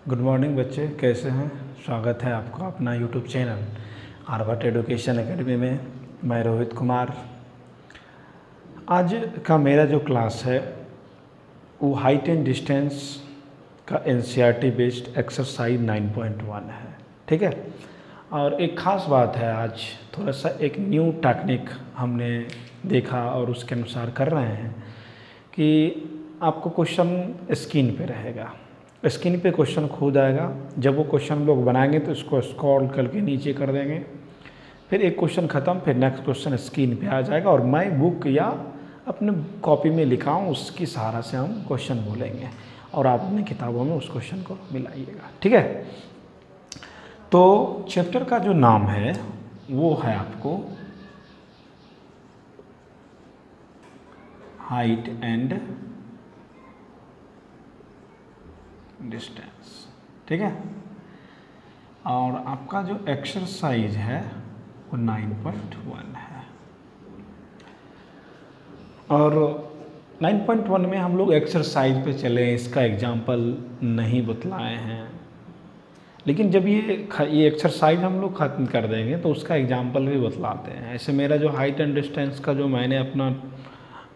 Good morning बच्चे, कैसे हैं। स्वागत है आपका अपना YouTube channel Aryabhatta education academy में। मैं रोहित कुमार। आज का मेरा जो क्लास है वो हाइट एंड डिस्टेंस का एनसीईआरटी बेस्ड एक्सरसाइज 9.1 है। ठीक है। और एक ख़ास बात है, आज थोड़ा सा एक न्यू टेक्निक हमने देखा और उसके अनुसार कर रहे हैं कि आपको क्वेश्चन स्क्रीन पे रहेगा, स्क्रीन पे क्वेश्चन खुद आएगा। जब वो क्वेश्चन लोग बनाएंगे तो इसको स्क्रॉल करके नीचे कर देंगे, फिर एक क्वेश्चन ख़त्म, फिर नेक्स्ट क्वेश्चन स्क्रीन पे आ जाएगा और मैं बुक या अपने कॉपी में लिखा हूँ उसकी सहारा से हम क्वेश्चन बोलेंगे और आप अपनी किताबों में उस क्वेश्चन को मिलाइएगा। ठीक है। तो चैप्टर का जो नाम है वो है आपको हाइट एंड डिस्टेंस। ठीक है। और आपका जो एक्सरसाइज है वो 9.1 है। और 9.1 में हम लोग एक्सरसाइज पे चले, इसका एग्जाम्पल नहीं बतलाए हैं, लेकिन जब ये एक्सरसाइज हम लोग ख़त्म कर देंगे तो उसका एग्जाम्पल भी बतलाते हैं। ऐसे मेरा जो हाइट एंड डिस्टेंस का जो मैंने अपना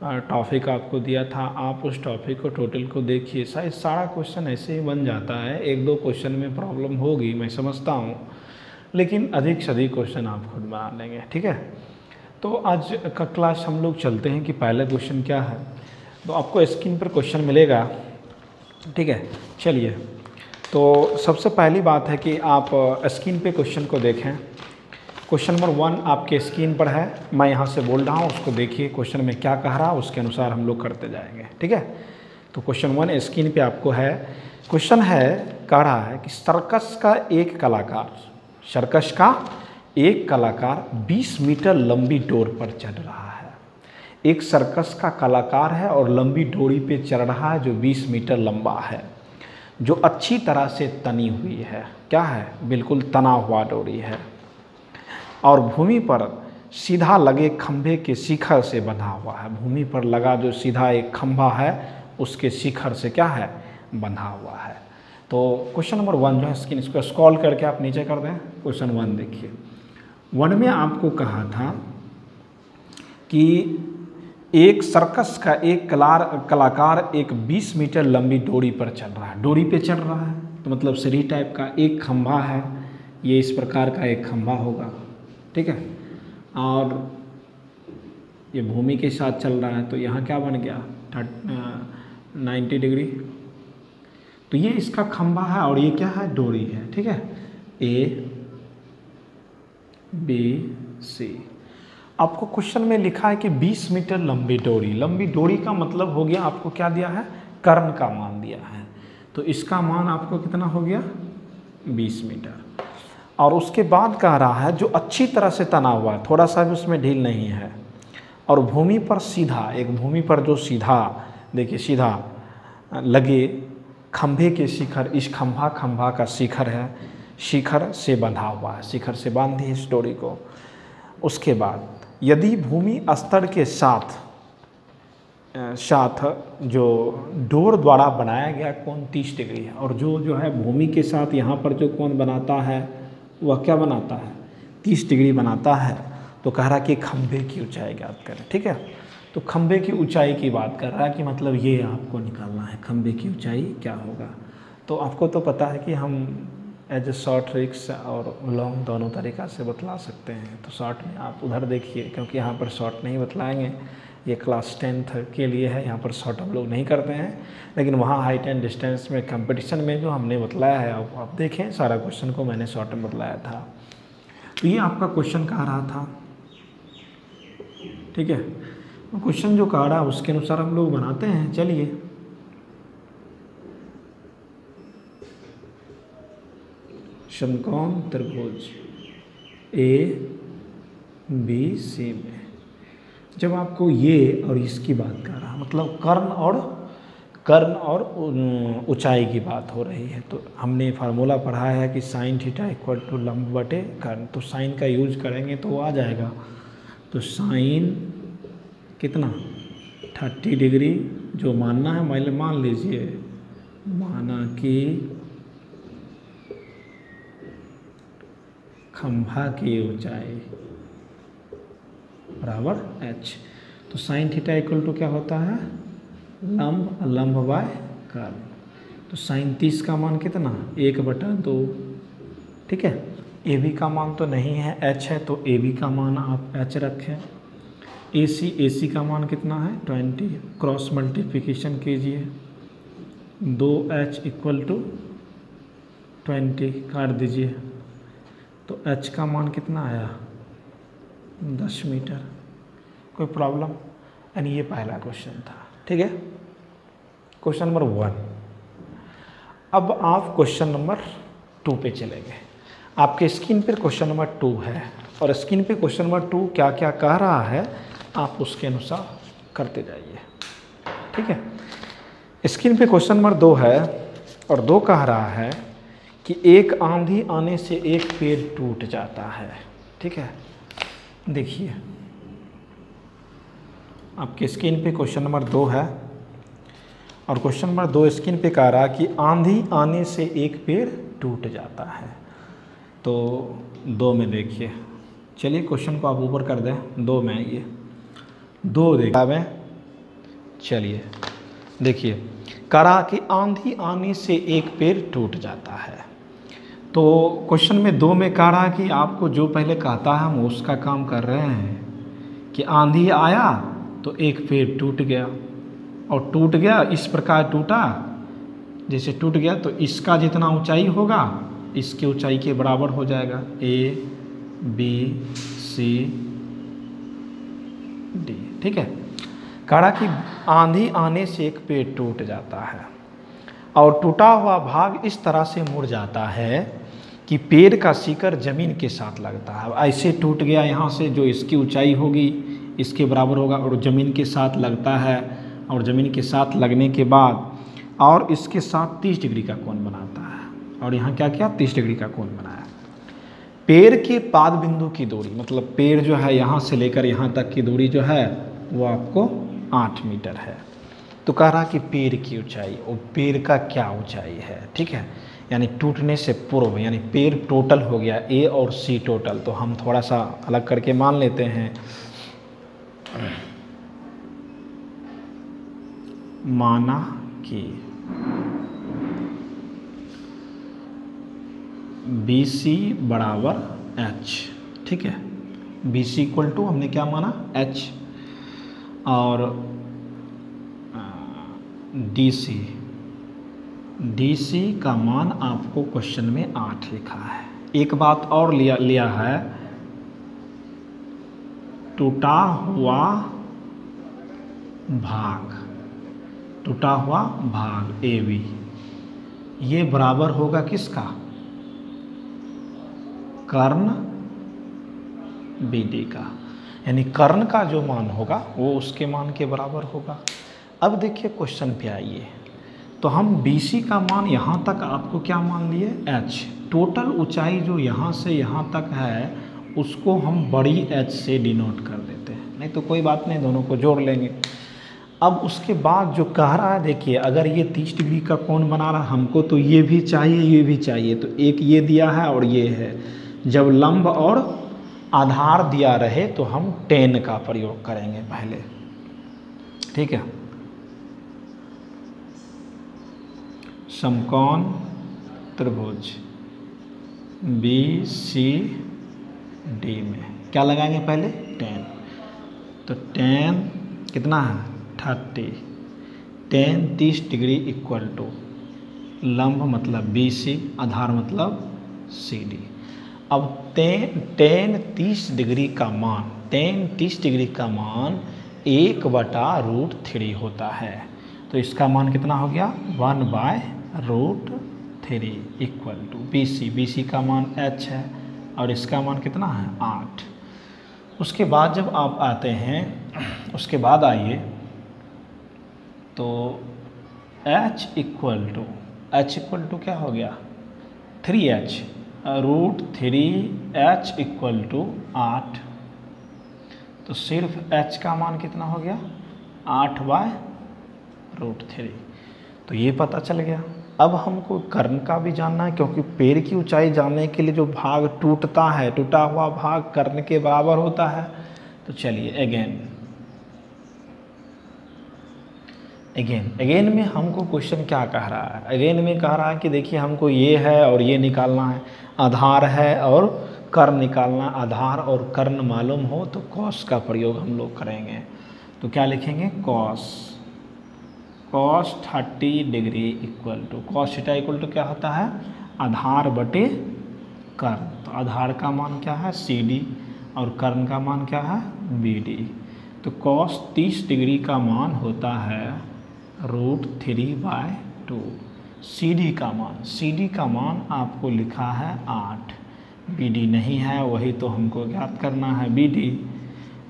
टॉपिक आपको दिया था, आप उस टॉपिक को टोटल को देखिए, शायद सारा क्वेश्चन ऐसे ही बन जाता है। एक दो क्वेश्चन में प्रॉब्लम होगी, मैं समझता हूँ, लेकिन अधिक से अधिक क्वेश्चन आप खुद बना लेंगे। ठीक है। तो आज का क्लास हम लोग चलते हैं कि पहला क्वेश्चन क्या है। तो आपको स्क्रीन पर क्वेश्चन मिलेगा। ठीक है। चलिए, तो सबसे पहली बात है कि आप स्क्रीन पे क्वेश्चन को देखें। क्वेश्चन नंबर 1 आपके स्क्रीन पर है, मैं यहाँ से बोल रहा हूँ, उसको देखिए क्वेश्चन में क्या कह रहा है, उसके अनुसार हम लोग करते जाएंगे। ठीक है। तो क्वेश्चन 1 स्क्रीन पे आपको है। क्वेश्चन है, कह रहा है कि सर्कस का एक कलाकार 20 मीटर लंबी डोर पर चढ़ रहा है। एक सर्कस का कलाकार है और लंबी डोरी पे चढ़ रहा है जो 20 मीटर लंबा है, जो अच्छी तरह से तनी हुई है। क्या है? बिल्कुल तना हुआ डोरी है और भूमि पर सीधा लगे खंभे के शिखर से बंधा हुआ है। भूमि पर लगा जो सीधा एक खंभा है उसके शिखर से क्या है? बंधा हुआ है। तो क्वेश्चन नंबर 1 जो है स्क्रीन, इसको स्क्रॉल करके आप नीचे कर दें। क्वेश्चन 1 देखिए। 1 में आपको कहा था कि एक सर्कस का एक कलाकार एक 20 मीटर लंबी डोरी पर चल रहा है। डोरी पे चल रहा है तो मतलब सीढ़ी टाइप का एक खंभा है, ये इस प्रकार का एक खंभा होगा। ठीक है। और ये भूमि के साथ चल रहा है तो यहाँ क्या बन गया? 90 डिग्री। तो ये इसका खंभा है और ये क्या है? डोरी है। ठीक है। A B C। आपको क्वेश्चन में लिखा है कि 20 मीटर लंबी डोरी। लंबी डोरी का मतलब हो गया, आपको क्या दिया है? कर्ण का मान दिया है। तो इसका मान आपको कितना हो गया? 20 मीटर। और उसके बाद कह रहा है जो अच्छी तरह से तना हुआ है, थोड़ा सा भी उसमें ढील नहीं है, और भूमि पर सीधा, एक भूमि पर जो सीधा, देखिए सीधा लगे खंभे के शिखर, इस खंभा का शिखर है, शिखर से बंधा हुआ है, शिखर से बांध दी इस डोरी को। उसके बाद यदि भूमि स्तर के साथ जो डोर द्वारा बनाया गया कोण 30 डिग्री है, और जो है भूमि के साथ यहाँ पर जो कोण बनाता है वह क्या बनाता है? 30 डिग्री बनाता है। तो कह रहा कि खंभे की ऊंचाई ज्ञात करें। ठीक है। तो खंभे की ऊंचाई की बात कर रहा है कि मतलब ये आपको निकालना है खंभे की ऊंचाई क्या होगा। तो आपको तो पता है कि हम एज ए शॉर्ट ट्रिक्स और लॉन्ग दोनों तरीक़ा से बतला सकते हैं। तो शॉर्ट में आप उधर देखिए, क्योंकि यहाँ पर शॉर्ट नहीं बतलाएंगे, ये क्लास 10th के लिए है, यहाँ पर शॉर्ट हम लोग नहीं करते हैं। लेकिन वहाँ हाइट एंड डिस्टेंस में कंपटीशन में जो हमने बतलाया है आप देखें, सारा क्वेश्चन को मैंने शॉर्ट में बतलाया था। तो ये आपका क्वेश्चन कह रहा था। ठीक है। क्वेश्चन जो कह रहा है उसके अनुसार हम लोग बनाते हैं। चलिए, समकोण त्रिभुज ABC में जब आपको ये और इसकी बात कर रहा, मतलब कर्ण और ऊंचाई की बात हो रही है, तो हमने फार्मूला पढ़ा है कि साइन थीटा इक्वल टू लंब बटे कर्ण। तो साइन का यूज करेंगे तो वो आ जाएगा। तो साइन कितना? 30 डिग्री जो मानना है मान लीजिए, माना कि खंभा की ऊंचाई बराबर h। तो साइन थीटा इक्वल टू क्या होता है, लंब, लंब बाय कर्ण। तो साइन 30 का मान कितना, 1/2। ठीक है, ए बी का मान तो नहीं है, h है, तो ए बी का मान आप h रखें। ए सी का मान कितना है 20, क्रॉस मल्टीप्लिकेशन कीजिए, 2h इक्वल टू 20 काट दीजिए, तो h का मान कितना आया 10 मीटर। कोई प्रॉब्लम, यानी ये पहला क्वेश्चन था। ठीक है, क्वेश्चन नंबर 1। अब आप क्वेश्चन नंबर 2 पे चले गए। आपके स्क्रीन पर क्वेश्चन नंबर 2 है, और स्क्रीन पे क्वेश्चन नंबर 2 क्या क्या कह रहा है आप उसके अनुसार करते जाइए। ठीक है, स्क्रीन पे क्वेश्चन नंबर 2 है, और 2 कह रहा है कि एक आंधी आने से एक पेड़ टूट जाता है। ठीक है, देखिए आपके स्क्रीन पे क्वेश्चन नंबर 2 है, और क्वेश्चन नंबर 2 स्क्रीन पे कह रहा है कि आंधी आने से एक पेड़ टूट जाता है। तो 2 में देखिए, चलिए क्वेश्चन को आप ऊपर कर दें, 2 में आइए, 2 देखिए। चलिए देखिए, करा कि आंधी आने से एक पेड़ टूट जाता है। तो क्वेश्चन में 2 में कह रहा कि आपको जो पहले कहता है हम उसका काम कर रहे हैं कि आंधी आया तो एक पेड़ टूट गया, और टूट गया इस प्रकार टूटा, जैसे टूट गया तो इसका जितना ऊंचाई होगा इसके ऊंचाई के बराबर हो जाएगा, ए बी सी डी। ठीक है, कहा कि आंधी आने से एक पेड़ टूट जाता है, और टूटा हुआ भाग इस तरह से मुड़ जाता है कि पेड़ का शिकर जमीन के साथ लगता है। ऐसे टूट गया यहाँ से, जो इसकी ऊंचाई होगी इसके बराबर होगा, और ज़मीन के साथ लगता है, और ज़मीन के साथ लगने के बाद और इसके साथ 30 डिग्री का कोण बनाता है, और यहाँ क्या किया 30 डिग्री का कोण बनाया। पेड़ के पाद बिंदु की दूरी, मतलब पेड़ जो है यहाँ से लेकर यहाँ तक की दूरी जो है वो आपको 8 मीटर है। तो कह रहा कि पेड़ की ऊंचाई, और पेड़ का क्या ऊंचाई है। ठीक है, यानी टूटने से पूर्व, यानी पेड़ टोटल हो गया ए और सी टोटल, तो हम थोड़ा सा अलग करके मान लेते हैं। माना कि बी सी बराबर एच। ठीक है, बी सी इक्वल टू हमने क्या माना एच, और डी सी का मान आपको क्वेश्चन में 8 लिखा है। एक बात और लिया है, टूटा हुआ भाग ए बी, ये बराबर होगा किसका, कर्ण बी डी का, यानी कर्ण का जो मान होगा वो उसके मान के बराबर होगा। अब देखिए क्वेश्चन पे आइए, तो हम BC का मान यहाँ तक आपको क्या मान लिए h, टोटल ऊंचाई जो यहाँ से यहाँ तक है उसको हम बड़ी h से डिनोट कर देते हैं, नहीं तो कोई बात नहीं, दोनों को जोड़ लेंगे। अब उसके बाद जो कह रहा है, देखिए अगर ये 30 डिग्री का कोण बना रहा, हमको तो ये भी चाहिए ये भी चाहिए, तो एक ये दिया है और ये है। जब लंब और आधार दिया रहे तो हम tan का प्रयोग करेंगे पहले। ठीक है, समकोण त्रिभुज BCD में क्या लगाएंगे पहले tan, तो tan कितना है 30, tan 30 डिग्री इक्वल टू लंब मतलब BC, आधार मतलब CD। अब tan 30 डिग्री का मान, tan 30 डिग्री का मान 1/√3 होता है, तो इसका मान कितना हो गया 1/√3 इक्वल टू BC का मान h है, और इसका मान कितना है 8। उसके बाद जब आप आते हैं, उसके बाद आइए तो h इक्वल टू क्या हो गया 3h, √3h इक्वल टू 8, तो सिर्फ h का मान कितना हो गया 8/√3, तो ये पता चल गया। अब हमको कर्ण का भी जानना है, क्योंकि पैर की ऊंचाई जानने के लिए जो भाग टूटता है, टूटा हुआ भाग कर्ण के बराबर होता है। तो चलिए अगेन में हमको क्वेश्चन क्या कह रहा है, अगेन में कह रहा है कि देखिए हमको ये है और ये निकालना है, आधार है और कर्ण निकालना, आधार और कर्ण मालूम हो तो कॉस का प्रयोग हम लोग करेंगे। तो क्या लिखेंगे, cos 30 degree equal to cos theta equal to क्या होता है, आधार बटे कर्ण। तो आधार का मान क्या है CD और कर्ण का मान क्या है BD। तो कॉस 30 डिग्री का मान होता है √3/2। CD का मान आपको लिखा है 8, BD नहीं है, वही तो हमको ज्ञात करना है BD।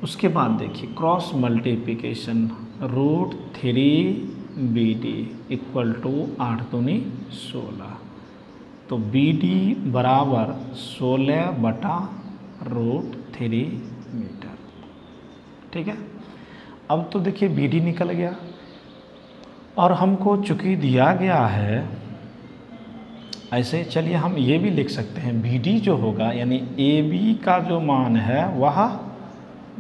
उसके बाद देखिए cross multiplication √3BD equal to 8 दूनी 16। तो BD बराबर 16/√3 मीटर। ठीक है, अब तो देखिए BD निकल गया और हमको चूँकि दिया गया है ऐसे, चलिए हम ये भी लिख सकते हैं BD जो होगा यानी AB का जो मान है वह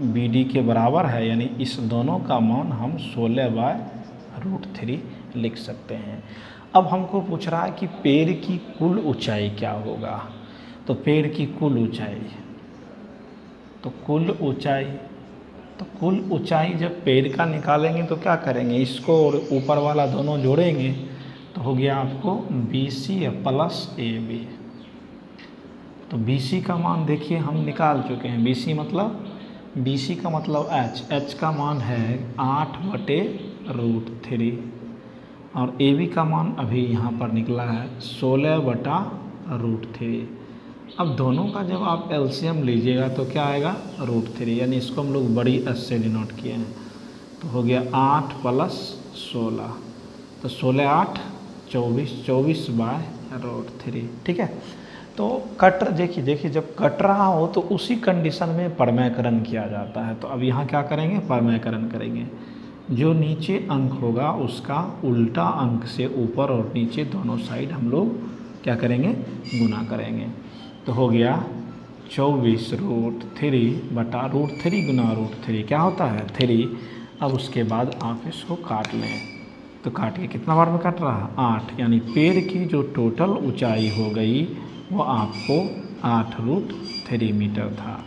BD के बराबर है, यानी इस दोनों का मान हम 16/√3 लिख सकते हैं। अब हमको पूछ रहा है कि पैर की कुल ऊंचाई क्या होगा। तो पैर की कुल ऊंचाई, तो कुल ऊंचाई जब पैर का निकालेंगे तो क्या करेंगे, इसको और ऊपर वाला दोनों जोड़ेंगे तो हो गया आपको BC प्लस AB। तो BC का मान देखिए हम निकाल चुके हैं, BC का मतलब H का मान है 8/√3 और AB का मान अभी यहाँ पर निकला है 16/√3। अब दोनों का जब आप LCM लीजिएगा तो क्या आएगा √3, यानी इसको हम लोग बड़ी S से डिनोट किए हैं। तो हो गया 8 + 16, तो 16 8 24, 24/√3। ठीक है, तो देखिए जब कट रहा हो तो उसी कंडीशन में परमैकरण किया जाता है। तो अब यहाँ क्या करेंगे, परमैकरण करेंगे। जो नीचे अंक होगा उसका उल्टा अंक से ऊपर और नीचे दोनों साइड हम लोग क्या करेंगे, गुना करेंगे। तो हो गया 24√3/√3 गुना √3 क्या होता है 3। अब उसके बाद आप इसको काट लें, तो काटिए, कितना बार में कट रहा है 8, यानी पैर की जो टोटल ऊंचाई हो गई वो आपको 8√3 मीटर था।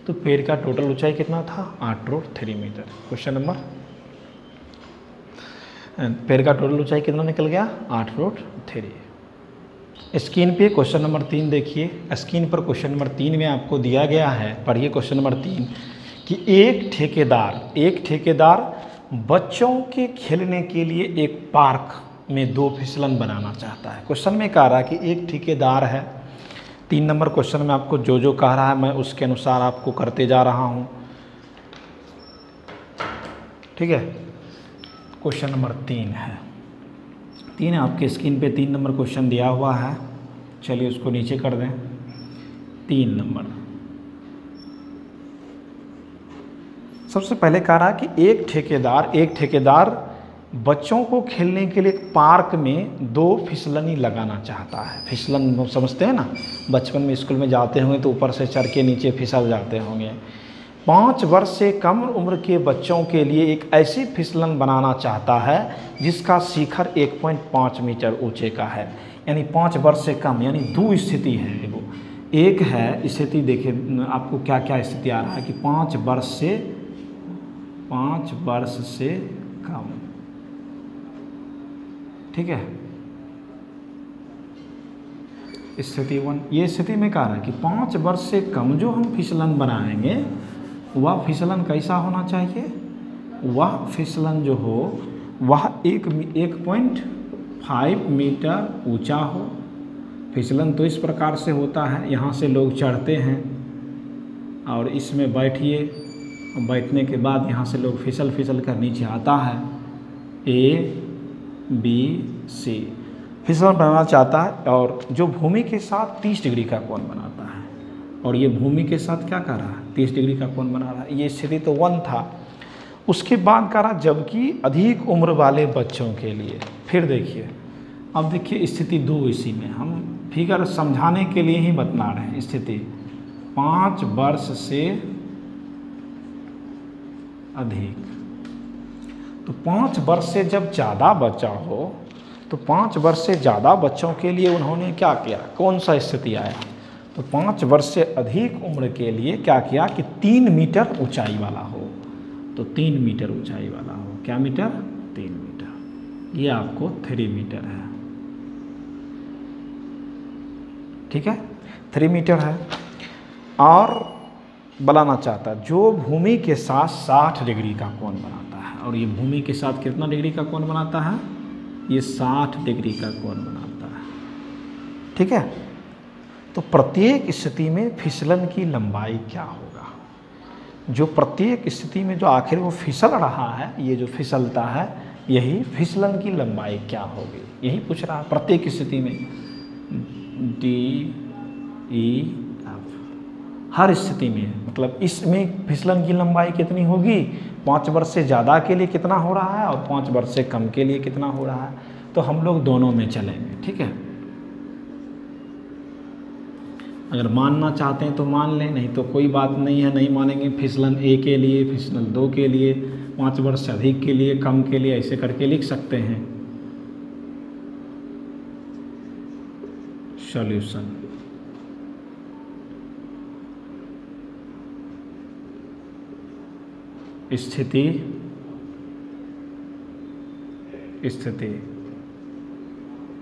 तो पैर का टोटल ऊंचाई कितना था 8√3 मीटर। क्वेश्चन नंबर, पैर का टोटल ऊंचाई कितना निकल गया 8√3। स्क्रीन पे क्वेश्चन नंबर 3 देखिए, स्क्रीन पर क्वेश्चन नंबर 3 में आपको दिया गया है, पढ़िए क्वेश्चन नंबर 3 कि एक ठेकेदार बच्चों के खेलने के लिए एक पार्क में 2 फिसलन बनाना चाहता है। क्वेश्चन में कह रहा है कि एक ठेकेदार है, 3 नंबर क्वेश्चन में आपको जो कह रहा है मैं उसके अनुसार आपको करते जा रहा हूँ। ठीक है, क्वेश्चन नंबर 3 है, 3 आपके स्क्रीन पे 3 नंबर क्वेश्चन दिया हुआ है। चलिए उसको नीचे कर दें। 3 नंबर सबसे पहले कह रहा कि एक ठेकेदार बच्चों को खेलने के लिए पार्क में 2 फिसलनी लगाना चाहता है। फिसलन समझते हैं ना, बचपन में स्कूल में जाते होंगे तो ऊपर से चढ़ के नीचे फिसल जाते होंगे। 5 वर्ष से कम उम्र के बच्चों के लिए एक ऐसी फिसलन बनाना चाहता है जिसका शिखर 1.5 मीटर ऊंचे का है। यानी 5 वर्ष से कम, यानी 2 स्थिति है वो। एक है स्थिति, देखिए आपको क्या क्या स्थिति आ रहा है कि 5 वर्ष से कम। ठीक है, स्थिति 1, ये स्थिति में कह रहा है कि 5 वर्ष से कम जो हम फिसलन बनाएंगे वह फिसलन कैसा होना चाहिए, वह फिसलन जो हो वह 1.5 मीटर ऊंचा हो। फिसलन तो इस प्रकार से होता है, यहाँ से लोग चढ़ते हैं और इसमें बैठिए, बैठने के बाद यहाँ से लोग फिसल कर नीचे आता है। ABC फिसलन बनाना चाहता है और जो भूमि के साथ 30 डिग्री का कोण बनाता है, और ये भूमि के साथ क्या कर रहा है 30 डिग्री का कोण बना रहा है। ये स्थिति तो 1 था। उसके बाद कह रहा जबकि अधिक उम्र वाले बच्चों के लिए, फिर देखिए अब देखिए स्थिति 2 इसी में हम फिगर समझाने के लिए ही बता रहे हैं। स्थिति 5 वर्ष से अधिक, तो 5 वर्ष से जब ज़्यादा बच्चा हो तो 5 वर्ष से ज़्यादा बच्चों के लिए उन्होंने क्या किया, कौन सा स्थिति आया, तो 5 वर्ष से अधिक उम्र के लिए क्या किया कि 3 मीटर ऊंचाई वाला हो, तो 3 मीटर ऊंचाई वाला हो। क्या मीटर? 3 मीटर। ये आपको 3 मीटर है, ठीक है, 3 मीटर है। और बनाना चाहता है जो भूमि के साथ 60 डिग्री का कोण बनाता है, और ये भूमि के साथ कितना डिग्री का कोण बनाता है, ये 60 डिग्री का कोण बनाता है, ठीक है। तो प्रत्येक स्थिति में फिसलन की लंबाई क्या होगा, जो प्रत्येक स्थिति में जो आखिर वो फिसल रहा है, ये जो फिसलता है, यही फिसलन की लंबाई क्या होगी, यही पूछ रहा है प्रत्येक स्थिति में। डी ई एफ हर स्थिति में, मतलब इसमें फिसलन की लंबाई कितनी होगी, 5 वर्ष से ज़्यादा के लिए कितना हो रहा है और 5 वर्ष से कम के लिए कितना हो रहा है। तो हम लोग दोनों में चलेंगे, ठीक है। अगर मानना चाहते हैं तो मान लें, नहीं तो कोई बात नहीं है, नहीं मानेंगे। फिसलन ए के लिए, फिसलन 2 के लिए, 5 वर्ष से अधिक के लिए, कम के लिए, ऐसे करके लिख सकते हैं। सॉल्यूशन स्थिति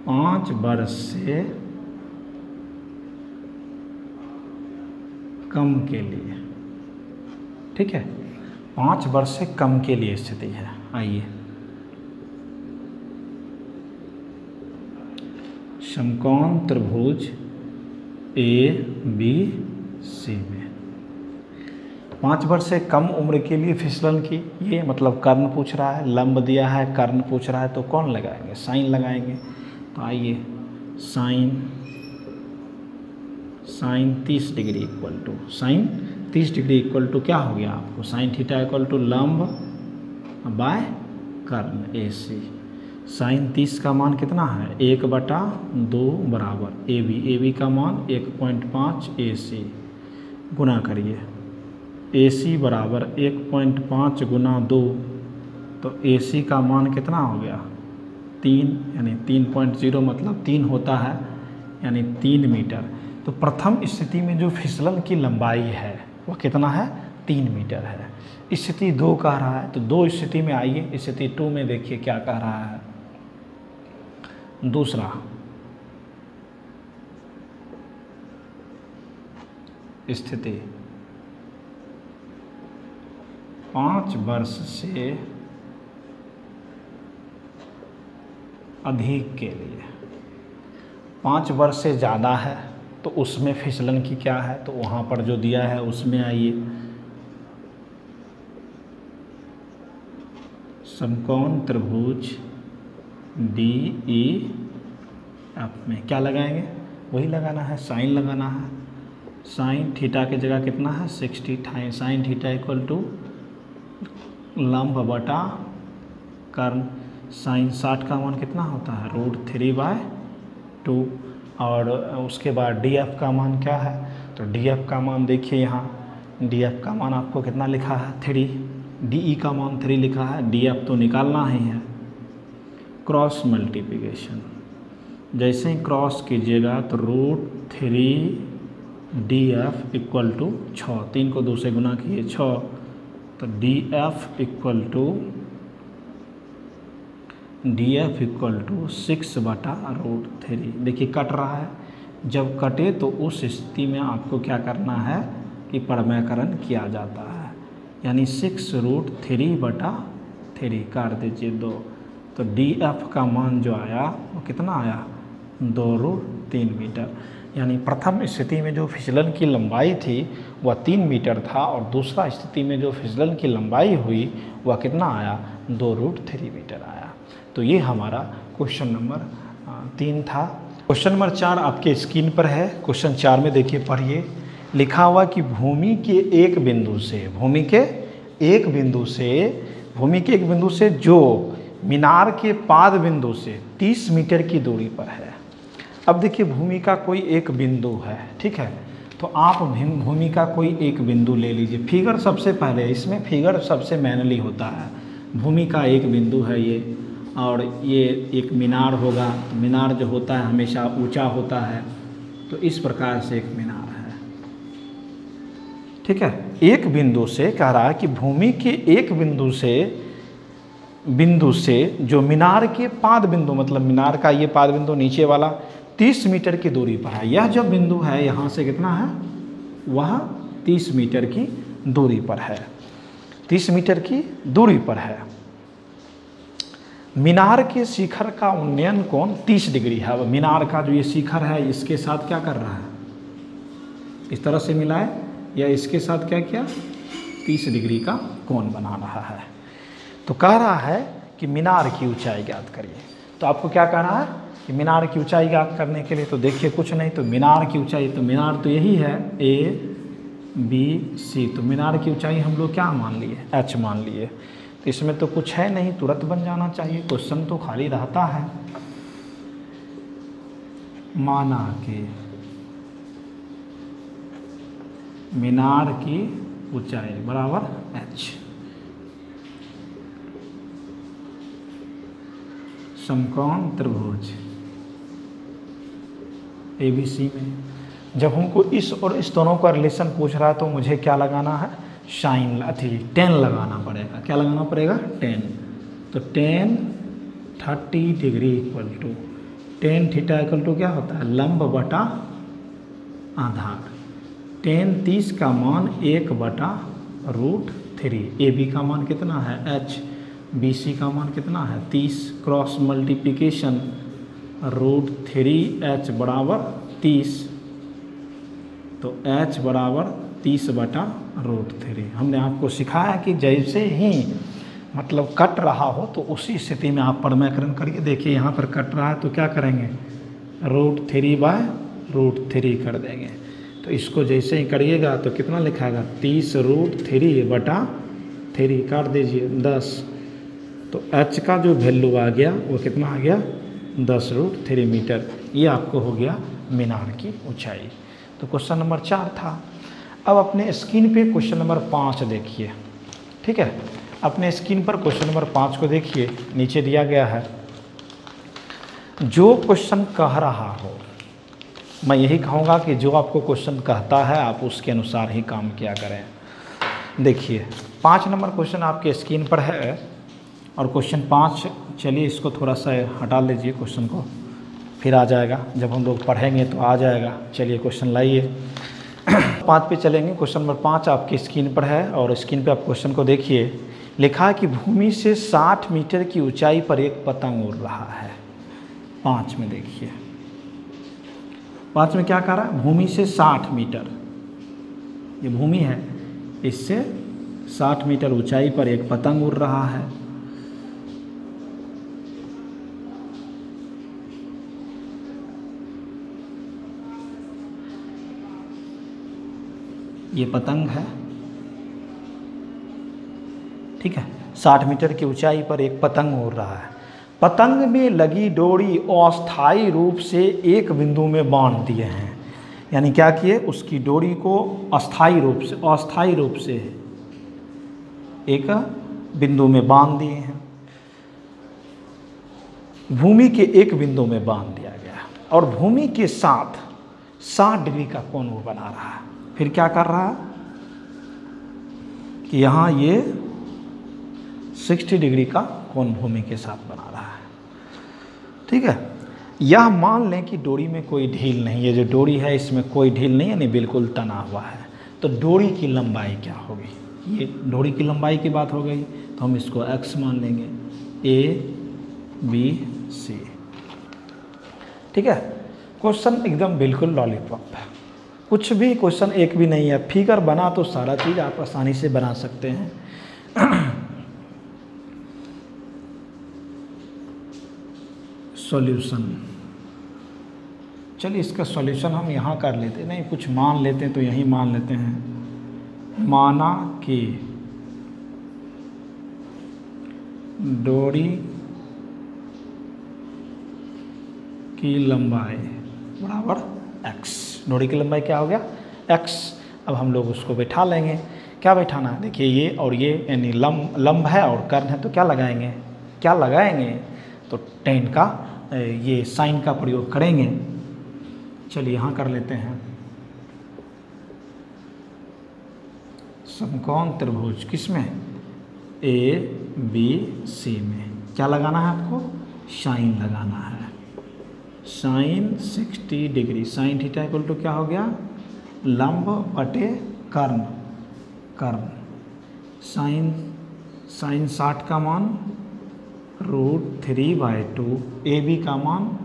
5 वर्ष से कम के लिए, ठीक है, 5 वर्ष से कम के लिए स्थिति है। आइए समकोण त्रिभुज ए बी सी में 5 वर्ष से कम उम्र के लिए फिसलन की, ये मतलब कर्ण पूछ रहा है, लंब दिया है, कर्ण पूछ रहा है, तो कौन लगाएंगे, साइन लगाएंगे। तो आइए sine 30 degree equal to, sine 30 degree equal to क्या हो गया आपको, साइन थीटा इक्वल टू लंब बाय कर्ण ए सी। साइन 30 का मान कितना है, 1/2 बराबर ए बी का मान 1.5 ए सी, गुना करिए ए सी बराबर 1.5 गुना 2, तो ए सी का मान कितना हो गया 3, यानी 3.0 मतलब 3 होता है, यानी 3 मीटर। तो प्रथम स्थिति में जो फिसलन की लंबाई है वह कितना है, 3 मीटर है। स्थिति 2 कह रहा है, तो 2 स्थिति में आइए, स्थिति 2 में देखिए क्या कह रहा है। दूसरा स्थिति 5 वर्ष से अधिक के लिए, 5 वर्ष से ज़्यादा है तो उसमें फिसलन की क्या है, तो वहाँ पर जो दिया है उसमें आइए। समकोण त्रिभुज डी ई एफ में क्या लगाएंगे, वही लगाना है, साइन लगाना है। साइन थीटा की जगह कितना है 60, साइन थीटा इक्वल टू लंब बटा कर्ण। साइन 60 का मान कितना होता है, √3/2। और उसके बाद डी एफ का मान क्या है, तो डी एफ का मान देखिए यहाँ, डी एफ का मान आपको कितना लिखा है 3, डी ई का मान 3 लिखा है, डी एफ तो निकालना ही है। क्रॉस मल्टीप्लिकेशन, जैसे ही क्रॉस कीजिएगा तो √3 इक्वल टू 6, 3 को 2 से गुना किए 6, तो डी एफ इक्वल टू 6/√3। देखिए कट रहा है, जब कटे तो उस स्थिति में आपको क्या करना है कि परमयकरण किया जाता है, यानी 6√3/3 काट दीजिए 2, तो डी एफ का मान जो आया वो कितना आया 2√3 मीटर। यानी प्रथम स्थिति में जो फिसलन की लंबाई थी वह 3 मीटर था, और दूसरा स्थिति में जो फिसलन की लंबाई हुई वह कितना आया 2√3 मीटर आया। तो ये हमारा क्वेश्चन नंबर 3 था। क्वेश्चन नंबर 4 आपके स्क्रीन पर है। क्वेश्चन 4 में देखिए, पढ़िए। लिखा हुआ कि भूमि के एक बिंदु से जो मीनार के पाद बिंदु से 30 मीटर की दूरी पर है। अब देखिए भूमि का कोई एक बिंदु है, ठीक है, तो आप भूमि का कोई एक बिंदु ले लीजिए। फिगर सबसे पहले, इसमें फिगर सबसे मैनली होता है। भूमि का एक बिंदु है ये, और ये एक मीनार होगा। तो मीनार जो होता है हमेशा ऊंचा होता है, तो इस प्रकार से एक मीनार है, ठीक है। एक बिंदु से कह रहा है कि भूमि के एक बिंदु से जो मीनार के पाद बिंदु, मतलब मीनार का ये पाद बिंदु नीचे वाला 30 मीटर की दूरी पर है। यह जो बिंदु है यहाँ से कितना है, वह 30 मीटर की दूरी पर है, 30 मीटर की दूरी पर है। मीनार के शिखर का उन्नयन कोण 30 डिग्री है। अब मीनार का जो ये शिखर है इसके साथ क्या कर रहा है, इस तरह से मिलाए, या इसके साथ क्या किया, 30 डिग्री का कोण बना रहा है। तो कह रहा है कि मीनार की ऊंचाई ज्ञात करिए। तो आपको क्या कहना है कि मीनार की ऊंचाई ज्ञात करने के लिए तो देखिए कुछ नहीं, तो मीनार की ऊंचाई, तो मीनार तो यही है ABC, तो मीनार की ऊंचाई हम लोग क्या मान लिए, H मान लिए। तो इसमें तो कुछ है नहीं, तुरंत बन जाना चाहिए, क्वेश्चन तो खाली रहता है। माना कि मीनार की ऊंचाई बराबर H, समकोण त्रिभुज ABC में जब हमको इस और इस दोनों का रिलेशन पूछ रहा है तो मुझे क्या लगाना है, साइन tan लगाना पड़ेगा। क्या लगाना पड़ेगा, tan। तो tan 30 degree equal to tan theta equal to क्या होता है, लंब बटा आधार। tan 30 का मान 1/√3। AB का मान कितना है H, BC का मान कितना है 30, क्रॉस मल्टीप्लिकेशन √3H बराबर 30, तो H बराबर 30/√3। हमने आपको सिखाया कि जैसे ही मतलब कट रहा हो तो उसी स्थिति में आप परमैकरण करिए। देखिए यहाँ पर कट रहा है तो क्या करेंगे, √3/√3 कर देंगे। तो इसको जैसे ही करिएगा तो कितना लिखाएगा, 30√3/3 काट दीजिए 10। तो H का जो वैल्यू आ गया वो कितना आ गया, 10√3 मीटर। ये आपको हो गया मीनार की ऊंचाई। तो क्वेश्चन नंबर 4 था। अब अपने स्क्रीन पे क्वेश्चन नंबर 5 देखिए, ठीक है। अपने स्क्रीन पर क्वेश्चन नंबर 5 को देखिए, नीचे दिया गया है। जो क्वेश्चन कह रहा हो, मैं यही कहूँगा कि जो आपको क्वेश्चन कहता है आप उसके अनुसार ही काम किया करें। देखिए 5 नंबर क्वेश्चन आपके स्क्रीन पर है, और क्वेश्चन 5, चलिए इसको थोड़ा सा हटा लीजिए क्वेश्चन को, फिर आ जाएगा, जब हम लोग पढ़ेंगे तो आ जाएगा। चलिए क्वेश्चन लाइए 5 पे चलेंगे। क्वेश्चन नंबर 5 आपकी स्क्रीन पर है, और स्क्रीन पे आप क्वेश्चन को देखिए। लिखा है कि भूमि से 60 मीटर की ऊंचाई पर एक पतंग उड़ रहा है। 5 में देखिए, 5 में क्या कह रहा है, भूमि से 60 मीटर, ये भूमि है, इससे 60 मीटर ऊंचाई पर एक पतंग उड़ रहा है। ये पतंग है, ठीक है। 60 मीटर की ऊंचाई पर एक पतंग उड़ रहा है। पतंग में लगी डोरी अस्थायी रूप से एक बिंदु में बांध दिए हैं। यानी क्या किए, उसकी डोरी को अस्थायी रूप से एक बिंदु में बांध दिए हैं। भूमि के एक बिंदु में बांध दिया गया, और भूमि के साथ 60 डिग्री का कोण वो बना रहा है। फिर क्या कर रहा है कि यहाँ ये 60 डिग्री का कोण भूमि के साथ बना रहा है, ठीक है। यह मान लें कि डोरी में कोई ढील नहीं है, जो डोरी है इसमें कोई ढील नहीं है, यानी बिल्कुल तना हुआ है। तो डोरी की लंबाई क्या होगी, ये डोरी की लंबाई की बात हो गई, तो हम इसको x मान लेंगे, ABC, ठीक है। क्वेश्चन एकदम बिल्कुल लॉलीपॉप है, कुछ भी क्वेश्चन एक भी नहीं है। फिगर बना तो सारा चीज़ आप आसानी से बना सकते हैं। सॉल्यूशन, चलिए इसका सॉल्यूशन हम यहाँ कर लेते, नहीं कुछ मान लेते हैं तो यहीं मान लेते हैं। माना कि डोरी की लंबाई बराबर x। डोरी की लंबाई क्या हो गया x। अब हम लोग उसको बैठा लेंगे। क्या बैठाना है, देखिए ये और ये यानी लंब है और कर्ण है, तो क्या लगाएंगे, क्या लगाएंगे, तो टेन का ये साइन का प्रयोग करेंगे। चलिए यहाँ कर लेते हैं। समकोण त्रिभुज किसमें, ABC में क्या लगाना है आपको, साइन लगाना है। Sine 60 degree, sine theta equal to क्या हो गया, लंब बटे कर्ण, कर्ण साइन 60 का मान √3/2, AB का मान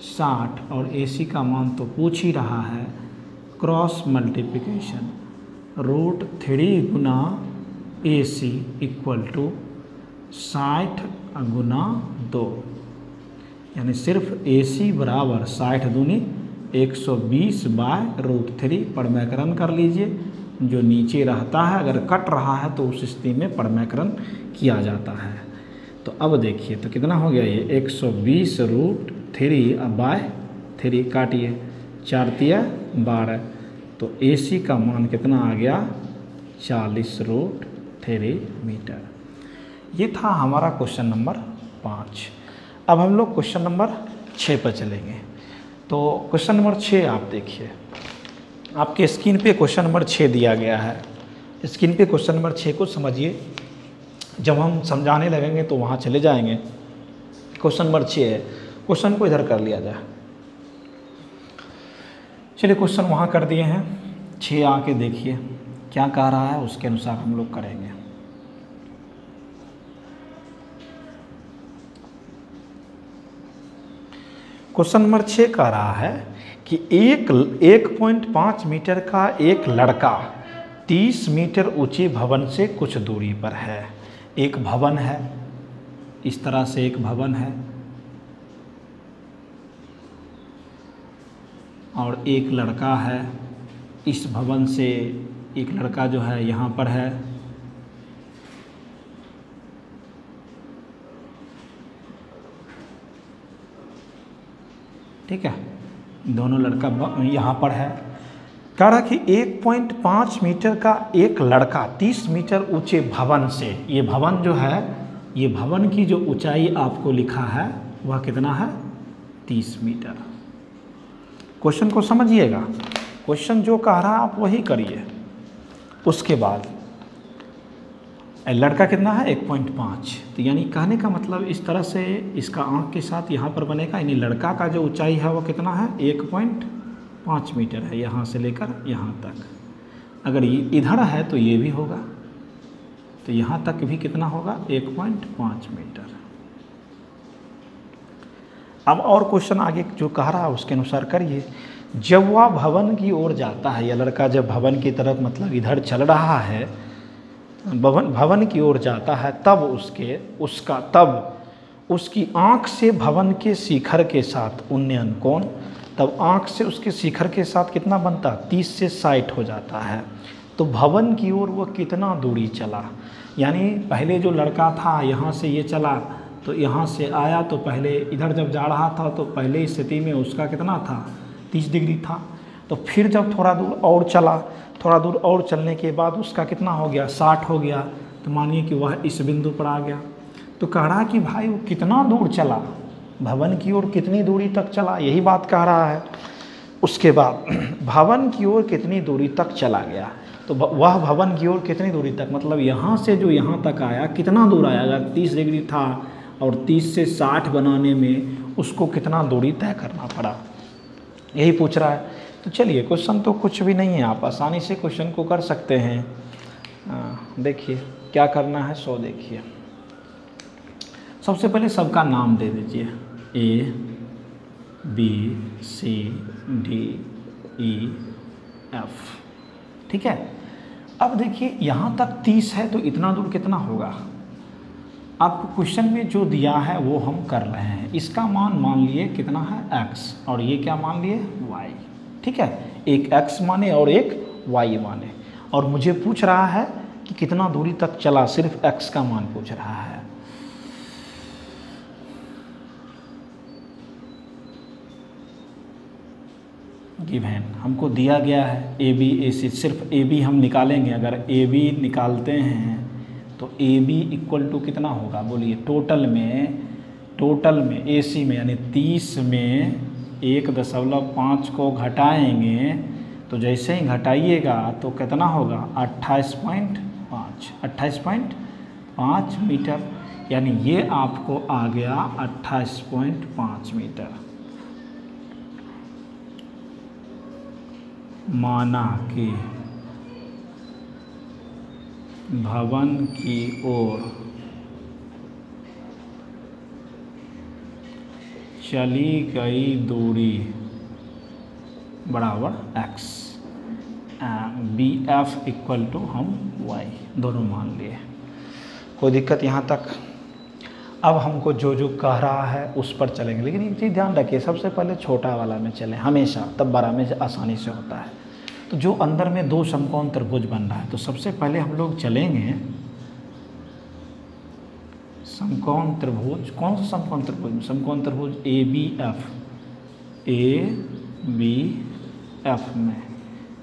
60 और AC का मान तो पूछ ही रहा है, क्रॉस मल्टीप्लिकेशन √3 गुना AC इक्वल टू 60 गुना 2, यानी सिर्फ AC बराबर 60 दूनी 120/√3 परमेकरण कर लीजिए। जो नीचे रहता है अगर कट रहा है तो उस स्थिति में परमेकरण किया जाता है। तो अब देखिए तो कितना हो गया ये 120√3/3 काटिए, 4 तिया 12, तो AC का मान कितना आ गया 40√3 मीटर। ये था हमारा क्वेश्चन नंबर 5। अब हम लोग क्वेश्चन नंबर 6 पर चलेंगे। तो क्वेश्चन नंबर 6 आप देखिए, आपके स्क्रीन पे क्वेश्चन नंबर 6 दिया गया है। स्क्रीन पे क्वेश्चन नंबर 6 को समझिए, जब हम समझाने लगेंगे तो वहाँ चले जाएंगे। क्वेश्चन नंबर 6 है, क्वेश्चन को इधर कर लिया जाए। चलिए क्वेश्चन वहाँ कर दिए हैं, 6 आके देखिए क्या कह रहा है, उसके अनुसार हम लोग करेंगे। क्वेश्चन नंबर 6 कह रहा है कि 1.5 मीटर का एक लड़का 30 मीटर ऊंचे भवन से कुछ दूरी पर है। एक भवन है, इस तरह से एक भवन है और एक लड़का है। इस भवन से एक लड़का जो है यहाँ पर है, ठीक है, दोनों लड़का यहाँ पर है। कह रहा कि 1.5 मीटर का एक लड़का 30 मीटर ऊंचे भवन से, ये भवन जो है, ये भवन की जो ऊंचाई आपको लिखा है वह कितना है 30 मीटर। क्वेश्चन को समझिएगा, क्वेश्चन जो कह रहा आप वही करिए। उसके बाद लड़का कितना है 1.5, तो यानी कहने का मतलब इस तरह से इसका आँख के साथ यहाँ पर बनेगा, यानी लड़का का जो ऊंचाई है वो कितना है 1.5 मीटर है, यहाँ से लेकर यहाँ तक। अगर ये इधर है तो ये भी होगा, तो यहाँ तक भी कितना होगा 1.5 मीटर। अब और क्वेश्चन आगे जो कह रहा है उसके अनुसार करिए। जब वह भवन की ओर जाता है, या लड़का जब भवन की तरफ मतलब इधर चल रहा है, भवन की ओर जाता है, तब उसकी आँख से भवन के शिखर के साथ उन्नयन कोण, तब आँख से उसके शिखर के साथ कितना बनता 30 से 60 हो जाता है। तो भवन की ओर वह कितना दूरी चला, यानी पहले जो लड़का था यहाँ से ये चला, तो यहाँ से आया तो पहले इधर जब जा रहा था तो पहले स्थिति में उसका कितना था 30 डिग्री था। तो फिर जब थोड़ा दूर और चला, थोड़ा दूर और चलने के बाद उसका कितना हो गया 60 हो गया, तो मानिए कि वह इस बिंदु पर आ गया। तो कह रहा कि भाई वो कितना दूर चला, भवन की ओर कितनी दूरी तक चला, यही बात कह रहा है। उसके बाद भवन की ओर कितनी दूरी तक चला गया, तो वह भवन की ओर कितनी दूरी तक, मतलब यहाँ से जो यहाँ तक आया कितना दूर आया, अगर 30 डिग्री था और 30 से 60 बनाने में उसको कितना दूरी तय करना पड़ा, यही पूछ रहा है। तो चलिए क्वेश्चन तो कुछ भी नहीं है, आप आसानी से क्वेश्चन को कर सकते हैं। देखिए क्या करना है, सो देखिए सबसे पहले सबका नाम दे दीजिए, A B C D E F, ठीक है। अब देखिए यहाँ तक 30 है तो इतना दूर कितना होगा, आपको क्वेश्चन में जो दिया है वो हम कर रहे हैं। इसका मान लिए कितना है x और ये क्या मान लिए y, ठीक है, एक x माने और एक y माने, और मुझे पूछ रहा है कि कितना दूरी तक चला, सिर्फ x का मान पूछ रहा है। गिवन हमको दिया गया है ए बी ए सी, सिर्फ ए बी हम निकालेंगे। अगर ए बी निकालते हैं तो ए बी इक्वल टू कितना होगा बोलिए, टोटल में ए सी में यानी 30 में 1.5 को घटाएंगे तो जैसे ही घटाइएगा तो कितना होगा 28.5 मीटर, यानी ये आपको आ गया 28.5 मीटर। माना कि भवन की ओर चली गई दूरी बराबर x, B F equal to हम y दोनों मान लिए। कोई दिक्कत यहाँ तक? अब हमको जो जो कह रहा है उस पर चलेंगे, लेकिन एक चीज़ ध्यान रखिए, सबसे पहले छोटा वाला में चलें हमेशा, तब बड़ा में आसानी से होता है। तो जो अंदर में दो समकोण त्रिभुज बन रहा है, तो सबसे पहले हम लोग चलेंगे समकोण त्रिभुज। कौन सा समकोण त्रिभुज? समकोण त्रिभुज ए बी एफ में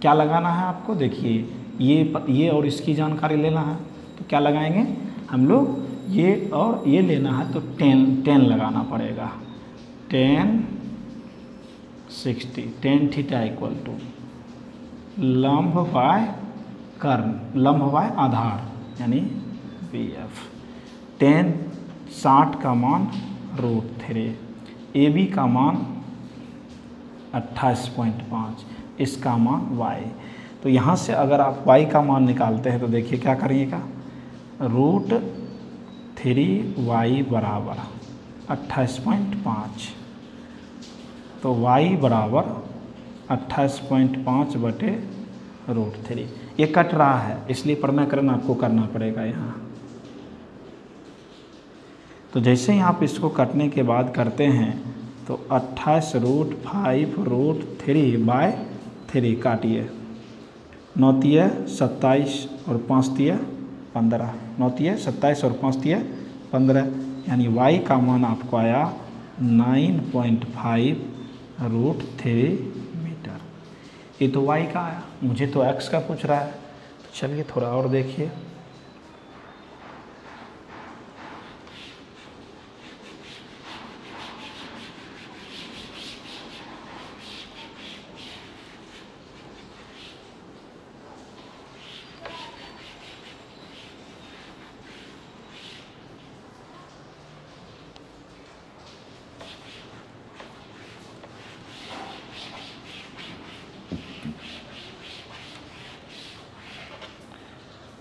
क्या लगाना है आपको? देखिए ये और इसकी जानकारी लेना है, तो क्या लगाएंगे हम लोग? ये और ये लेना है तो 10 लगाना पड़ेगा। 10 60 tan थीटा इक्वल टू लंब बाय कर्ण, लंब बाय आधार यानी बी एफ। 10 60 का मान √3, ए बी का मान 28.5, इसका मान y। तो यहाँ से अगर आप y का मान निकालते हैं तो देखिए क्या करिएगा, √3y बराबर 28.5, तो y बराबर 28.5 बटे √3। ये कट रहा है इसलिए प्रमेयकरण आपको करना पड़ेगा यहाँ। तो जैसे ही आप इसको कटने के बाद करते हैं तो 28√5√3/3 काटिए, 9 तिया 27 और 5 तिया 15, 9 तिया 27 और 5 तिया 15, यानी y का मान आपको आया 9.5√3 मीटर। ये तो y का आया, मुझे तो x का पूछ रहा है। तो चलिए थोड़ा और देखिए।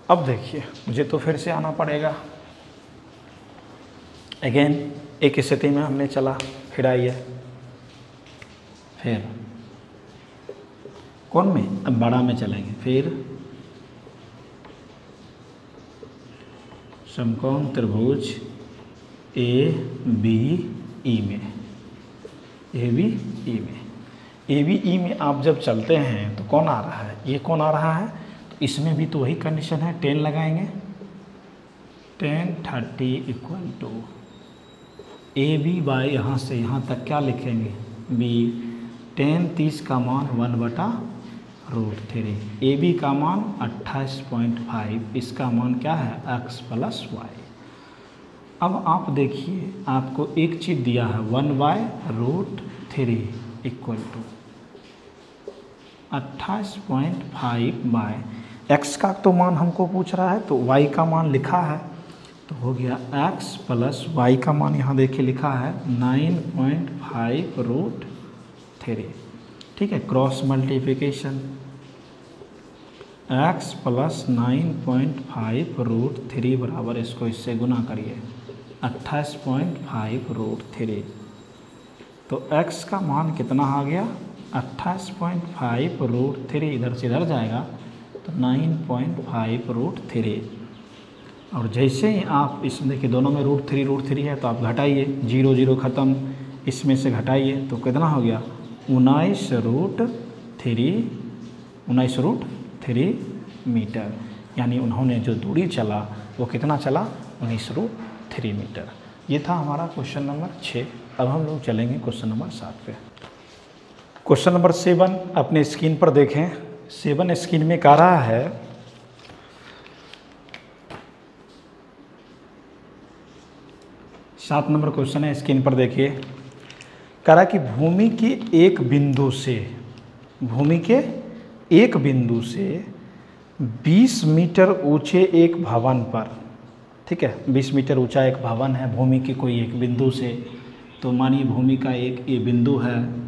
अब देखिए मुझे तो फिर से आना पड़ेगा अगेन। एक स्थिति में हमने चला, फिर आइए, फिर कौन में? अब बड़ा में चलेंगे। फिर समकोण त्रिभुज ए बी ई में, ए बी ई में आप जब चलते हैं तो कौन आ रहा है? ये कौन आ रहा है? इसमें भी तो वही कंडीशन है, 10 लगाएंगे। 10 30 equal to A B by यहाँ से यहाँ तक क्या लिखेंगे? बी। 10 30 का मान 1/√3, ए बी का मान 28.5, इसका मान क्या है? x + y। अब आप देखिए आपको एक चीज़ दिया है 1/√3 इक्वल टू 28.5 x का तो मान हमको पूछ रहा है, तो y का मान लिखा है, तो हो गया x + y का मान यहाँ देखिए लिखा है 9.5√3। ठीक है, क्रॉस मल्टीप्लिकेशन x + 9.5√3 बराबर, इसको इससे गुना करिए 28.5√3। तो x का मान कितना आ गया? 28.5√3, इधर से इधर जाएगा तो 9.5√3। और जैसे ही आप इसमें देखिए दोनों में √3 है, तो आप घटाइए, 0 0 ख़त्म, इसमें से घटाइए तो कितना हो गया? 19√3 मीटर। यानी उन्होंने जो दूरी चला वो कितना चला? 19√3 मीटर। ये था हमारा क्वेश्चन नंबर 6। अब हम लोग चलेंगे क्वेश्चन नंबर 7 पे। क्वेश्चन नंबर 7 अपने स्क्रीन पर देखें। 7 स्क्रीन में कह रहा है 7 नंबर क्वेश्चन है, स्क्रीन पर देखिए। कह रहा कि भूमि के एक बिंदु से 20 मीटर ऊंचे एक भवन पर, ठीक है, 20 मीटर ऊंचा एक भवन है भूमि के कोई एक बिंदु से। तो मानिए भूमि का एक ये बिंदु है,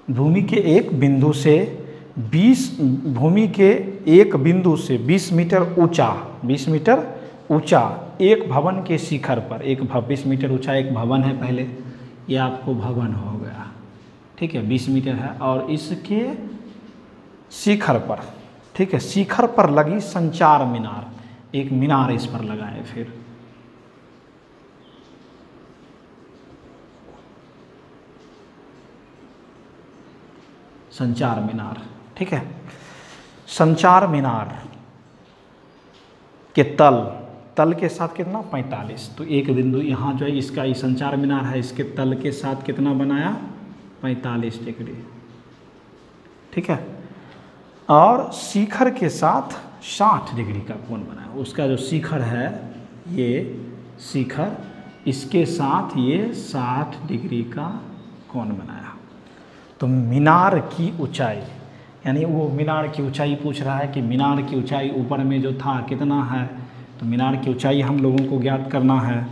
भूमि के एक बिंदु से 20 मीटर ऊंचा एक भवन के शिखर पर, 20 मीटर ऊंचा एक भवन है, पहले ये आपको भवन हो गया, ठीक है, 20 मीटर है, और इसके शिखर पर, ठीक है, शिखर पर लगी संचार मीनार, एक मीनार इस पर लगाए। फिर संचार मीनार, ठीक है, संचार मीनार के तल के साथ कितना 45। तो एक बिंदु यहाँ जो है इसका ये संचार मीनार है, इसके तल के साथ कितना बनाया 45 डिग्री, ठीक है, और शिखर के साथ 60 डिग्री का कोण बनाया। उसका जो शिखर है ये शिखर, इसके साथ ये 60 डिग्री का कोण बनाया। तो मीनार की ऊंचाई, यानी वो मीनार की ऊंचाई पूछ रहा है कि मीनार की ऊंचाई ऊपर में जो था कितना है। तो मीनार की ऊंचाई हम लोगों को ज्ञात करना है,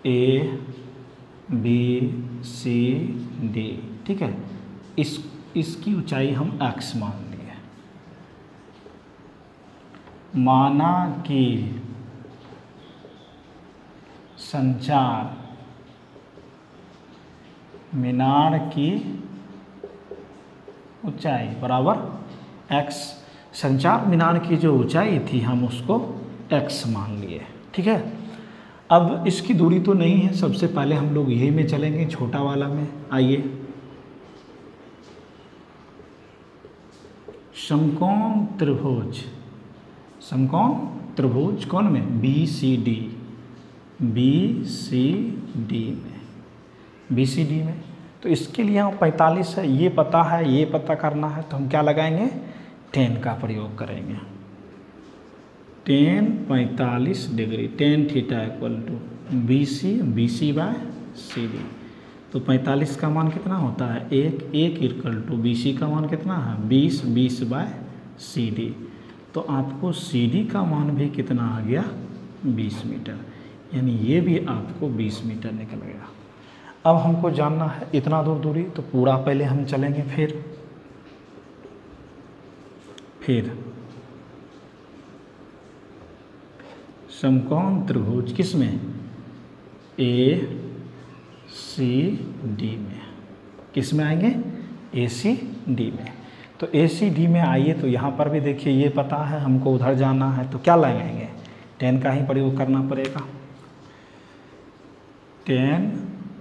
A B C D, ठीक है, इसकी ऊंचाई हम x मान लिए। माना कि संचार मीनार की ऊंचाई बराबर x, संचार मीनार की जो ऊंचाई थी हम उसको x मान लिए, ठीक है। अब इसकी दूरी तो नहीं है, सबसे पहले हम लोग यही में चलेंगे, छोटा वाला में। आइए, समकोण त्रिभुज कौन में BCD में। तो इसके लिए यहाँ 45 है, ये पता है, ये पता करना है, तो हम क्या लगाएंगे 10 का प्रयोग करेंगे। 10 45 degree, 10 theta equal to BC by CD। तो 45 का मान कितना होता है 1 इक्वल टू BC का मान कितना है 20 बाय CD। तो आपको CD का मान भी कितना आ गया 20 मीटर, यानी ये भी आपको 20 मीटर निकल गया। अब हमको जानना है इतना दूरी, तो पूरा पहले हम चलेंगे। फिर समकोण त्रिभुज किसमें ACD में, किसमें आएंगे ACD में। तो ACD में आइए, तो यहाँ पर भी देखिए ये पता है हमको उधर जाना है, तो क्या लगाएंगे 10 का ही प्रयोग करना पड़ेगा। 10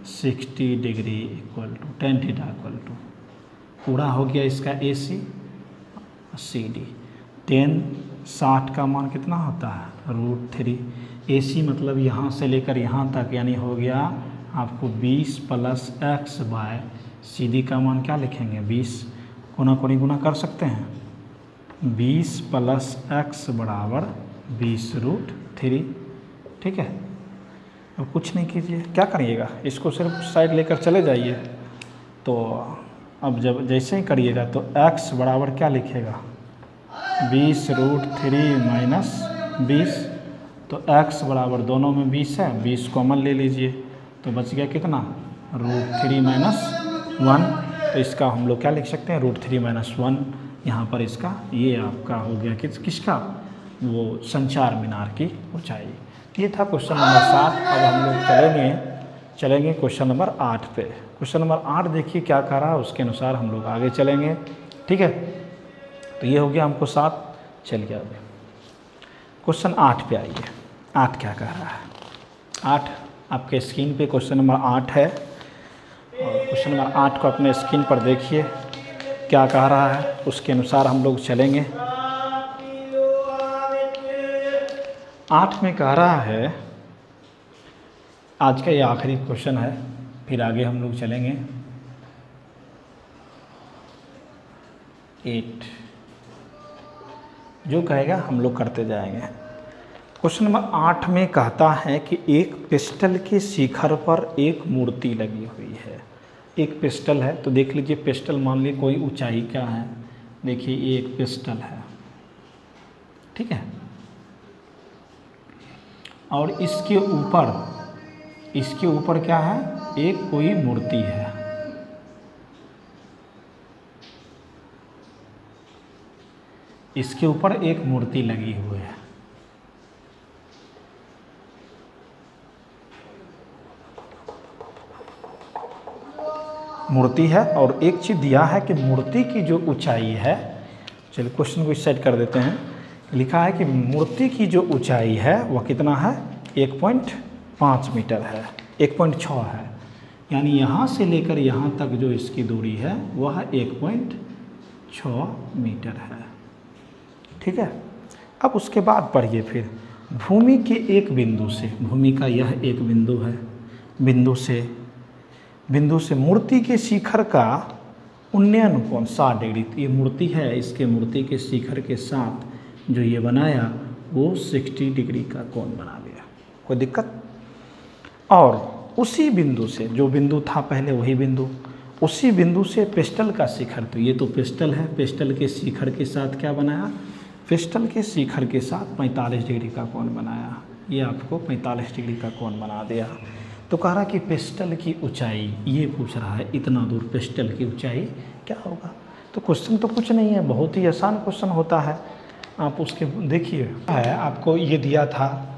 60 degree equal to 10 theta equal to, पूरा हो गया इसका AC CD। 10 60 का मान कितना होता है √3। AC मतलब यहाँ से लेकर यहाँ तक, यानी हो गया आपको 20 + x बाय CD का मान क्या लिखेंगे 20, गुना कर सकते हैं। 20 + x बराबर 20√3, ठीक है। अब कुछ नहीं कीजिए, क्या करिएगा, इसको सिर्फ साइड लेकर चले जाइए। तो अब जब जैसे ही करिएगा तो x बराबर क्या लिखेगा 20√3 - 20। तो x बराबर दोनों में 20 है, 20 कॉमन ले लीजिए, तो बच गया कितना √3 - 1। तो इसका हम लोग क्या लिख सकते हैं √3 - 1। यहाँ पर इसका ये आपका हो गया किसका वो संचार मीनार की ऊंचाई। ये था क्वेश्चन नंबर 7। अब हम लोग चलेंगे क्वेश्चन नंबर 8 पे। क्वेश्चन नंबर 8 देखिए क्या कह रहा है, उसके अनुसार हम लोग आगे चलेंगे, ठीक है। तो ये हो गया हमको 7। चलिए अब क्वेश्चन 8 पे आइए। 8 क्या कह रहा है, 8 आपके स्क्रीन पे क्वेश्चन नंबर 8 है, और क्वेश्चन नंबर 8 को अपने स्क्रीन पर देखिए। क्या कह रहा है उसके अनुसार हम लोग चलेंगे। 8 में कह रहा है, आज का ये आखिरी क्वेश्चन है, फिर आगे हम लोग चलेंगे। 8 जो कहेगा हम लोग करते जाएंगे। क्वेश्चन नंबर 8 में कहता है कि एक पिस्टल के शिखर पर एक मूर्ति लगी हुई है। एक पिस्टल है, तो देख लीजिए पिस्टल मान लीजिए कोई ऊंचाई क्या है, देखिए ये एक पिस्टल है, ठीक है। और इसके ऊपर क्या है, एक कोई मूर्ति है। इसके ऊपर एक मूर्ति लगी हुई है। मूर्ति है और एक चीज़ दिया है कि मूर्ति की जो ऊंचाई है, चलिए क्वेश्चन को सेट कर देते हैं। लिखा है कि मूर्ति की जो ऊंचाई है वह कितना है, 1.5 मीटर है, 1.6 है। यानी यहाँ से लेकर यहाँ तक जो इसकी दूरी है वह 1.6 मीटर है, ठीक है। अब उसके बाद पढ़िए फिर, भूमि के एक बिंदु से, भूमि का यह एक बिंदु है, बिंदु से मूर्ति के शिखर का उन्नयन कोण 60 डिग्री। तो ये मूर्ति है, इसके मूर्ति के शिखर के साथ जो ये बनाया वो 60 डिग्री का कोण बना लिया, कोई दिक्कत। और उसी बिंदु से, जो बिंदु था पहले वही बिंदु, उसी बिंदु से पिस्टल का शिखर, तो ये तो पिस्टल है, पिस्टल के शिखर के साथ क्या बनाया, पिस्टल के शिखर के साथ 45 डिग्री का कोण बनाया। ये आपको 45 डिग्री का कोण बना दिया। तो कह रहा कि पिस्टल की ऊंचाई, ये पूछ रहा है इतना दूर पिस्टल की ऊंचाई क्या होगा। तो क्वेश्चन तो कुछ नहीं है, बहुत ही आसान क्वेश्चन होता है। आप उसके देखिए है, आपको ये दिया था,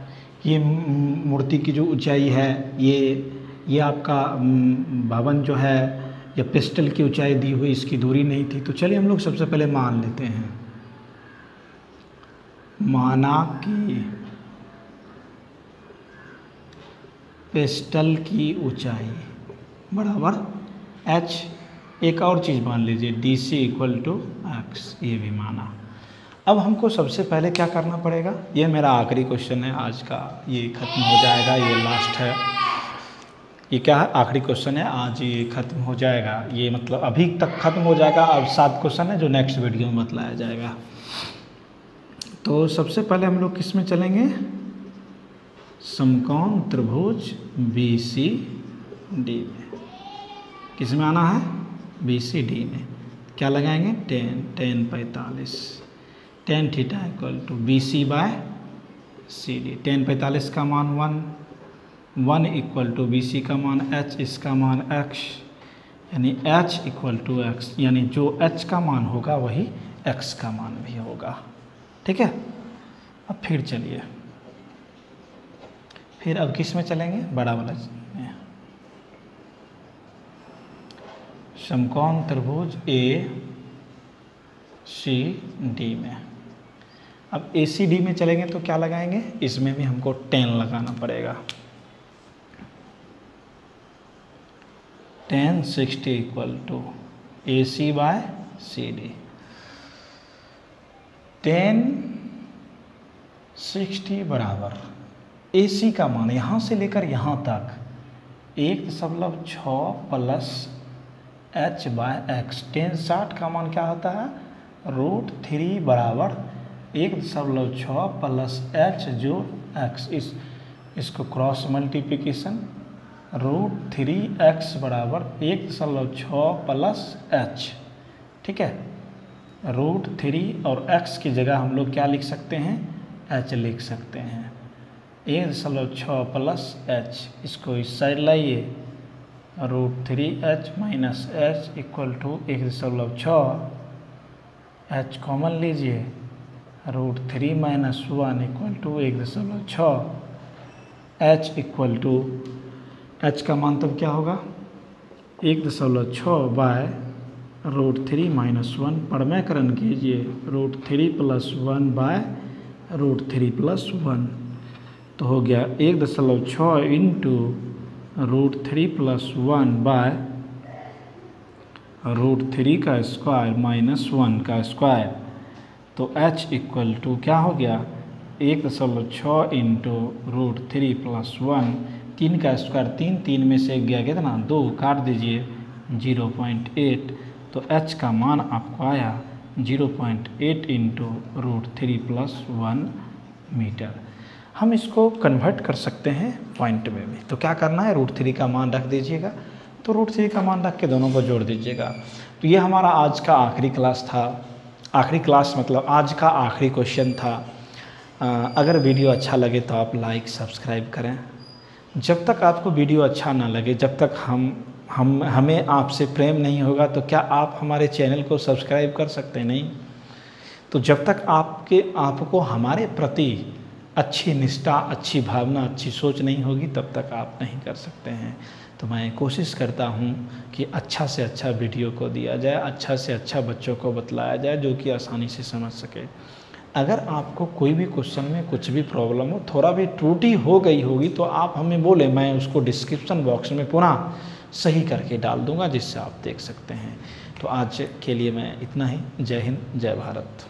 ये मूर्ति की जो ऊंचाई है, ये आपका भवन जो है, या पिस्टल की ऊंचाई दी हुई, इसकी दूरी नहीं थी। तो चलिए हम लोग सबसे पहले मान लेते हैं, माना कि पिस्टल की ऊंचाई बराबर h, एक और चीज़ मान लीजिए DC = x, ये भी माना। अब हमको सबसे पहले क्या करना पड़ेगा, ये मेरा आखिरी क्वेश्चन है आज का, ये ख़त्म हो जाएगा, ये लास्ट है। ये क्या है, आखिरी क्वेश्चन है आज, ये ख़त्म हो जाएगा, ये मतलब अभी तक ख़त्म हो जाएगा। अब 7 क्वेश्चन है जो नेक्स्ट वीडियो में बतलाया जाएगा। तो सबसे पहले हम लोग किस में चलेंगे, समकोण त्रिभुज BCD में। किस में आना है, BCD में। क्या लगाएंगे, tan 45, tan θ = BC/CD। tan 45 का मान 1 = BC का मान h, इसका मान x, यानी h = x, यानी जो h का मान होगा वही x का मान भी होगा, ठीक है। अब फिर चलिए, फिर अब किस में चलेंगे, बड़ा वाला में, समकोण त्रिभुज ACD में। अब ACD में चलेंगे तो क्या लगाएंगे, इसमें भी हमको tan लगाना पड़ेगा। tan 60 = AC/CD। tan 60 बराबर AC का मान यहाँ से लेकर यहाँ तक 1.6 + h/x। tan 60 का मान क्या होता है, √3 बराबर 1.6 + h जो x, इसको क्रॉस मल्टीप्लिकेशन, √3x बराबर 1.6 + h, ठीक है। √3 और x की जगह हम लोग क्या लिख सकते हैं, h लिख सकते हैं, 1.6 + h। इसको इस साइड लाइए, √3h - h = 1.6, h कॉमन लीजिए, √3 - 1 = 1.6, h = h का मान तब क्या होगा, 1.6 √3 - 1, परमेकरण कीजिए, √3 + 1 √3 + 1, तो हो गया 1.6 × √3 + 1 √3 का स्क्वायर माइनस 1 का स्क्वायर, तो h इक्वल टू क्या हो गया 1.6 इंटू √3 प्लस 1, 3 का स्क्वायर 3, 3 में से गया कितना 2, काट दीजिए 0.8, तो h का मान आपको आया 0.8 इंटू √3 प्लस 1 मीटर। हम इसको कन्वर्ट कर सकते हैं पॉइंट में भी। तो क्या करना है, √3 का मान रख दीजिएगा, तो √3 का मान रख के दोनों को जोड़ दीजिएगा। तो ये हमारा आज का आखिरी क्लास था, आखिरी क्लास मतलब आज का आखिरी क्वेश्चन था। अगर वीडियो अच्छा लगे तो आप लाइक सब्सक्राइब करें। जब तक आपको वीडियो अच्छा ना लगे, जब तक हमें आपसे प्रेम नहीं होगा, तो क्या आप हमारे चैनल को सब्सक्राइब कर सकते नहीं। तो जब तक आपको हमारे प्रति अच्छी निष्ठा, अच्छी भावना, अच्छी सोच नहीं होगी, तब तक आप नहीं कर सकते हैं। तो मैं कोशिश करता हूं कि अच्छा से अच्छा वीडियो को दिया जाए, अच्छा से अच्छा बच्चों को बतलाया जाए, जो कि आसानी से समझ सके। अगर आपको कोई भी क्वेश्चन में कुछ भी प्रॉब्लम हो, थोड़ा भी त्रुटि हो गई होगी, तो आप हमें बोले, मैं उसको डिस्क्रिप्शन बॉक्स में पुनः सही करके डाल दूंगा, जिससे आप देख सकते हैं। तो आज के लिए मैं इतना ही। जय हिंद, जय भारत।